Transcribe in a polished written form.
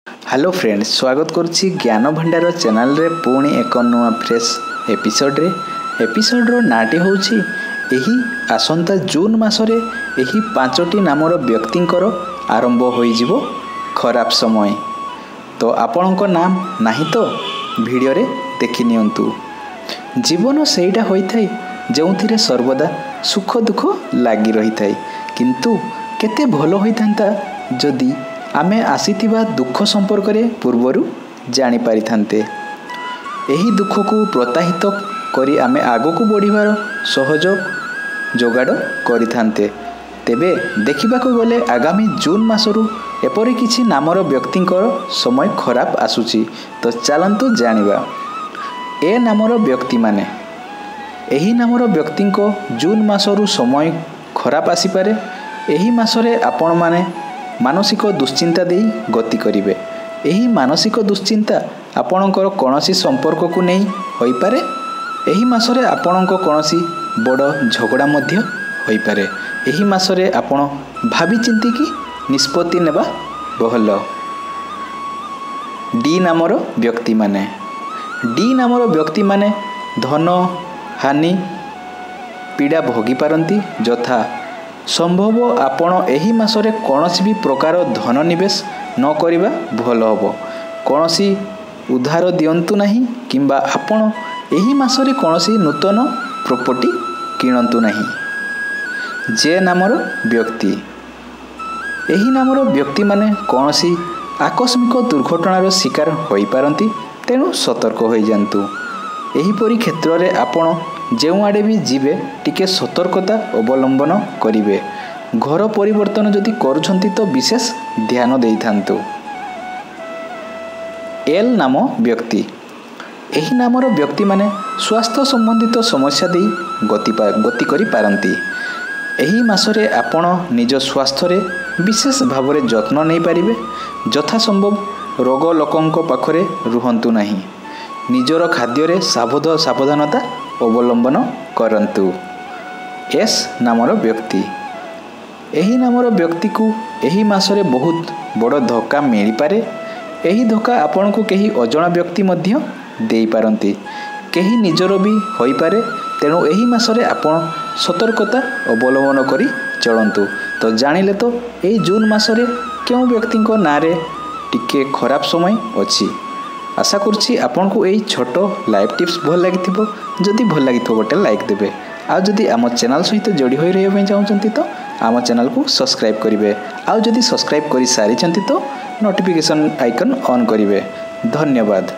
Hello friends, स्वागत करुच्ची ज्ञान भंडार चैनल रे पुणी एक नुआ फ्रेश एपिसोड्र नाटी होची एही आसंता जून मासरे एही 5टी नामर व्यक्तिंकर आरंभ होइजिवो खराब समय। तो आपणको नाम नाही तो वीडियो रे देखि नियंतु। जीवन सेटा होइथाय जोंथिरे सर्वदा सुख दुख लागी रहिथाय, किंतु केते भलो होइथांता जदि आमे आसीथिबा दुख संपर्क रे पूर्वरु जानि पारिथांते। एही दुख को प्रोत्साहित करी आमे आगो को बढ़िबार सहज जोगाड़ करिथांते। तेबे देखिबा को गले आगामी जून मासरु एपरि किछि नामर व्यक्तिंकर समय खराब आसुची। तो चलंतु जानिबा ए नामर व्यक्ति माने। एही नामर व्यक्तिंको जून मासरु समय खराब आसी पारे। एही मासरे आपण माने मानसिक दुश्चिंता दे गति करिवे। एही मानसिक दुश्चिंता आपणकर कोनोसी संपर्क को नहीं होई पारे। एही मासरे आपणको कोनोसी बड़ झगड़ा मध्य होई पारे। एही मासरे आपण भाबी चिंती की निष्पत्ति नेबा बहल। डी नामर व्यक्ति माने। डी नामर व्यक्ति माने धन हानि पीड़ा भोगी पारंती। यथा संभव आपण एही मासरे कोनोसी भी प्रकार धन निवेश न करिबा भल हबो। कोनोसी उधार दियंतु नाही किंबा आपण एही मासरे कोनोसी नूतन प्रॉपर्टी किणंतु नाही। जे नामर व्यक्ति। एही नामर व्यक्ति माने कोनोसी आकस्मिक दुर्घटनार शिकार होई पारंती, तेणु सतर्क होई जांतु। एही परि क्षेत्र रे आपण जेउ आडे भी जीवे टिके सतर्कता अवलंबन करिवे। घर परिवर्तन जदि करूछंती तो विशेष ध्यान देइथांतु। एल नाम व्यक्ति। एही नामर व्यक्ति माने स्वास्थ्य संबंधित समस्या दे गति करि पारंती। एही मासरे आपण निज स्वास्थ्य रे विशेष भाव रे जत्न नै पारिबे। यथा संभव रोग लोकंक पाखरे रुहंतु नाही। निजर खाद्य रे सावधानता अवलंबन करंतु। एस नामर व्यक्ति। एही नामर व्यक्ति को एही मासरे बहुत बड़ धक्का मिली पारे। एही धक्का आपण को केही अजଣା व्यक्ति मध्य देई पारंती, केही निजर भी होई पारे। तेणु एही मासरे आपण सतर्कता अवलंबन करी चलंतु। तो जानिले तो एही जून मासरे केउ व्यक्ति को नारे टिके खराब समय अछि। आशा करछि आपन को एही छोटो लाइव टिप्स भल लागिथिबो। जदि भल लागिथो गोटे लाइक देबे। आ जदि आम चैनल सहित जोड़ी होई रहबा पई चाहउछंती तो आम चैनल को सब्सक्राइब करिवे। आ जदि सब्सक्राइब करि सारिछंती तो नोटिफिकेशन आइकन ऑन करिवे। धन्यवाद।